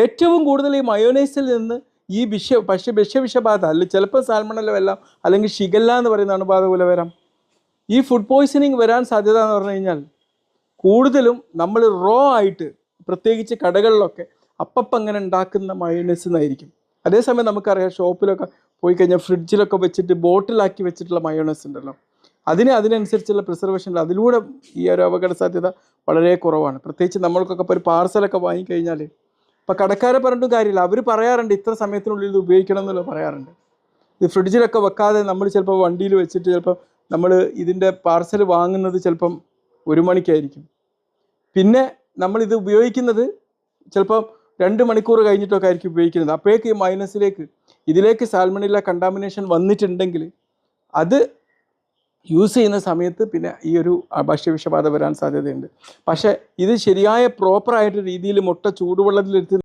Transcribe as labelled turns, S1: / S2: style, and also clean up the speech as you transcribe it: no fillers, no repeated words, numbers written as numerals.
S1: ഏറ്റവും കൂടുതൽ ഈ മയോനൈസിൽ നിന്ന് ഈ വിഷവിഷബാധ അല്ലെങ്കിൽ ചിലപ്പോൾ സാൽമണല്ലോ എല്ലാം അല്ലെങ്കിൽ ഷിഗല്ല എന്ന് പറയുന്ന അണുബാധ പോലെ വരാം. ഈ ഫുഡ് പോയ്സണിങ് വരാൻ സാധ്യത എന്ന് പറഞ്ഞു കഴിഞ്ഞാൽ കൂടുതലും നമ്മൾ റോ ആയിട്ട് പ്രത്യേകിച്ച് കടകളിലൊക്കെ അപ്പം അങ്ങനെ ഉണ്ടാക്കുന്ന മയോനൈസ് എന്നായിരിക്കും. അതേസമയം നമുക്കറിയാം ഷോപ്പിലൊക്കെ പോയി കഴിഞ്ഞാൽ ഫ്രിഡ്ജിലൊക്കെ വെച്ചിട്ട് ബോട്ടിലാക്കി വെച്ചിട്ടുള്ള മയോനൈസ് ഉണ്ടല്ലോ, അതിനനുസരിച്ചുള്ള പ്രിസർവേഷൻ ഉണ്ട്. അതിലൂടെ ഈ ഒരു അപകട സാധ്യത വളരെ കുറവാണ്. പ്രത്യേകിച്ച് നമ്മൾക്കൊക്കെ ഇപ്പോൾ ഒരു പാർസലൊക്കെ വാങ്ങിക്കഴിഞ്ഞാൽ ഇപ്പോൾ കടക്കാരെ പറഞ്ഞിട്ടും കാര്യമില്ല, അവർ പറയാറുണ്ട് ഇത്ര സമയത്തിനുള്ളിൽ ഇത് ഉപയോഗിക്കണം എന്നുള്ളത് പറയാറുണ്ട്. ഇത് ഫ്രിഡ്ജിലൊക്കെ വെക്കാതെ നമ്മൾ ചിലപ്പോൾ വണ്ടിയിൽ വെച്ചിട്ട് ചിലപ്പോൾ നമ്മൾ ഇതിൻ്റെ പാർസൽ വാങ്ങുന്നത് ചിലപ്പം 1 മണിക്കായിരിക്കും. പിന്നെ നമ്മളിത് ഉപയോഗിക്കുന്നത് ചിലപ്പം 2 മണിക്കൂർ കഴിഞ്ഞിട്ടൊക്കെ ആയിരിക്കും ഉപയോഗിക്കുന്നത്. അപ്പോഴേക്ക് ഈ മൈനസിലേക്ക് ഇതിലേക്ക് സാൽമണില്ല കണ്ടാമിനേഷൻ വന്നിട്ടുണ്ടെങ്കിൽ അത് യൂസ് ചെയ്യുന്ന സമയത്ത് പിന്നെ ഈ ഒരു ഭക്ഷ്യവിഷബാധ വരാൻ സാധ്യതയുണ്ട്. പക്ഷേ ഇത് ശരിയായ പ്രോപ്പറായിട്ട് രീതിയിൽ മുട്ട ചൂടുവെള്ളത്തിലെടുത്ത്